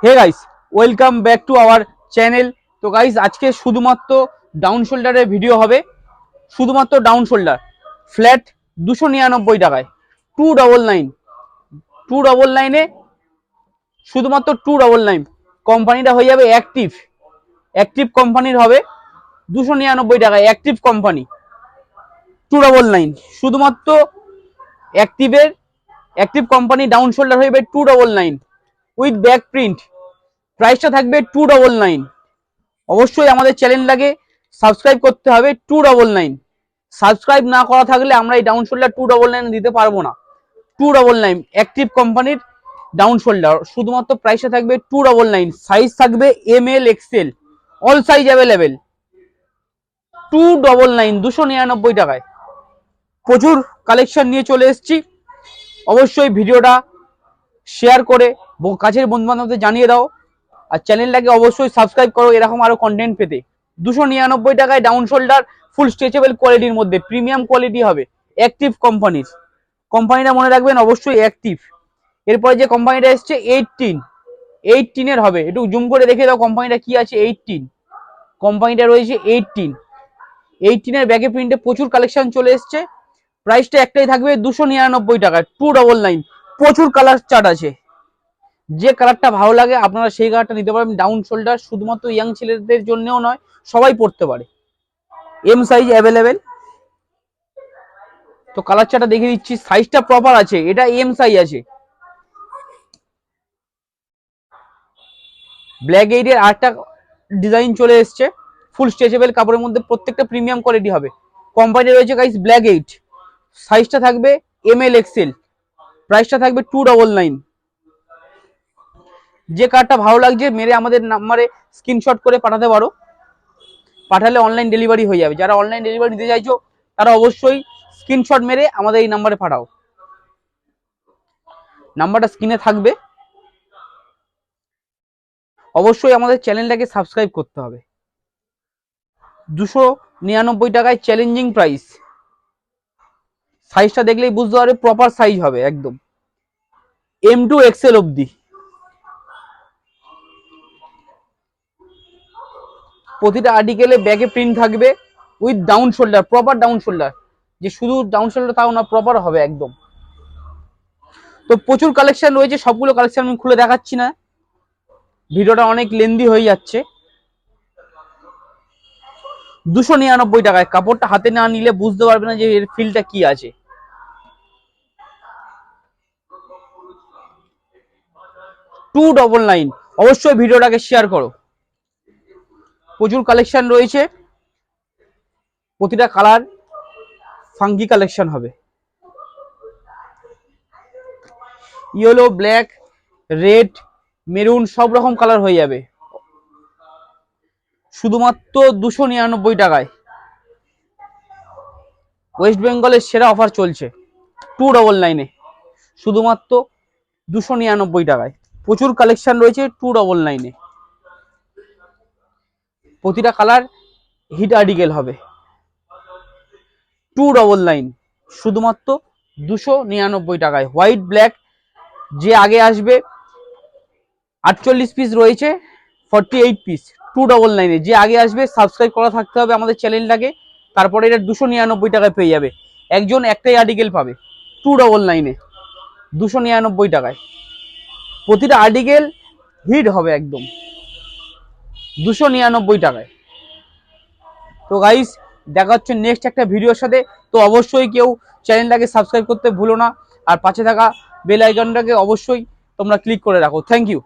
Hey guys, welcome back to our channel. তো guys, আজকে শুধুমাত্র ডাউন শোল্ডারের ভিডিও হবে। শুধুমাত্র ডাউন শোল্ডার ফ্ল্যাট 299 টাকায় 299 299 শুধুমাত্র 299। কোম্পানিটা হয়ে যাবে অ্যাক্টিভ। অ্যাক্টিভ কোম্পানির হবে 299 টাকায়। অ্যাক্টিভ কোম্পানি 299 শুধুমাত্র অ্যাক্টিভের। অ্যাক্টিভ কোম্পানি ডাউন শোল্ডার হয়ে যাবে 299 উইথ ব্যাক প্রিন্ট। প্রাইসটা থাকবে 299। অবশ্যই আমাদের চ্যানেলটাকে সাবস্ক্রাইব করতে হবে। 299 সাবস্ক্রাইব না করা থাকলে আমরা এই ডাউন শোল্ডার 299 দিতে পারবো না। 299 অ্যাক্টিভ কোম্পানির ডাউন শোল্ডার শুধুমাত্র প্রাইসটা থাকবে 299। সাইজ থাকবে ML XL, all size available. 299 প্রচুর কালেকশন নিয়ে চলে এসেছি। অবশ্যই ভিডিওটা শেয়ার করে কাছের বন্ধু বান্ধবদের জানিয়ে দাও, আর চ্যানেলটাকে অবশ্যই সাবস্ক্রাইব করো এরকম আরো কন্টেন্ট পেতে। 299 টাকায় ডাউন শোল্ডার ফুল স্ট্রেচেবল কোয়ালিটির মধ্যে প্রিমিয়াম কোয়ালিটি হবে অ্যাক্টিভ কোম্পানির। কোম্পানিটা মনে রাখবেন অবশ্যই অ্যাক্টিভ। এরপরে যে কোম্পানিটা এসছে 18 হবে, একটু জুম করে দেখে দাও কোম্পানিটা কি আছে। 18 কোম্পানিটা রয়েছে 18 ব্যাকে প্রিন্টে প্রচুর কালেকশন চলে এসছে। প্রাইসটা একটাই থাকবে 299 টাকা 299। প্রচুর কালার চার্ট আছে, যে কালারটা ভালো লাগে আপনারা সেই কালারটা নিতে পারবেন। ডাউন শোল্ডার শুধুমাত্র ইয়াং ছেলেদের জন্যও নয়, সবাই পড়তে পারে। M size available. তো কালার চার্টটা দেখিয়ে দিচ্ছি, সাইজটা প্রপার আছে, এটা এম সাইজ আছে। ব্ল্যাক 8 আরেকটা ডিজাইন চলে এসছে ফুল স্ট্রেচেবল কাপড়ের মধ্যে, প্রত্যেকটা প্রিমিয়াম কোয়ালিটি হবে। কোম্পানি রয়েছে গাইস ব্ল্যাক 8, সাইজটা থাকবে ML XL, প্রাইসটা থাকবে 299। যে কার্ডটা ভালো লাগছে মেরে আমাদের নাম্বারে স্ক্রিনশট করে পাঠাতে পারো, পাঠালে অনলাইন ডেলিভারি হয়ে যাবে। যারা অনলাইন ডেলিভারি নিতে চাইছো তারা অবশ্যই স্ক্রিনশট মেরে আমাদের এই নাম্বারে পাঠাও। নাম্বারটা স্ক্রিনে থাকবে। অবশ্যই আমাদের চ্যানেলটাকে সাবস্ক্রাইব করতে হবে। 299 টাকায় চ্যালেঞ্জিং প্রাইস। সাইজটা দেখলেই বুঝতে পারবে প্রপার সাইজ হবে একদম, M2 XL অবধি। প্রতিটা আর্টিকেলে ব্যাকে প্রিন্ট থাকবে with down shoulder, proper down shoulder. যে শুধু ডাউন শোল্ডার তাও না, প্রপার হবে একদম। তো প্রচুর কালেকশন রয়েছে, সবগুলো কালেকশন আমি খুলে দেখাচ্ছি না, ভিডিওটা অনেক লেন্দি হয়ে যাচ্ছে। 299 টাকায়, কাপড়টা হাতে না নিলে বুঝতে পারবে না যে এর ফিলটা কি আছে। $299। অবশ্যই ভিডিওটাকে শেয়ার করো। প্রচুর কালেকশন রয়েছে, প্রতিটা কালার ফাঙ্কি কালেকশন হবে। ইয়েলো, ব্ল্যাক, রেড, মেরুন সব রকম কালার হয়ে যাবে শুধুমাত্র 299 টাকায়। ওয়েস্ট বেঙ্গলের সেরা অফার চলছে 299 শুধুমাত্র 299 টাকায়। প্রচুর কালেকশন রয়েছে 299। প্রতিটা কালার হিট আর্টিকেল হবে। 299 শুধুমাত্র 299 টাকায়। হোয়াইট ব্ল্যাক যে আগে আসবে 48 পিস রয়েছে, 48 পিস 299। যে আগে আসবে সাবস্ক্রাইব করা থাকতে হবে আমাদের চ্যানেলটাকে, তারপরে এটা 299 টাকায় পেয়ে যাবে। একজন একটাই আর্টিকেল পাবে 299 299 টাকায়। প্রতিটা আর্টিকেল হিট হবে একদম 299 টাকায়। তো গাইস, দেখা হচ্ছে নেক্সট একটা ভিডিওর সাথে। তো অবশ্যই কেউ চ্যানেলটাকে সাবস্ক্রাইব করতে ভুলো না, আর পাশে থাকা বেল আইকনটাকে অবশ্যই তোমরা ক্লিক করে রাখো। Thank you.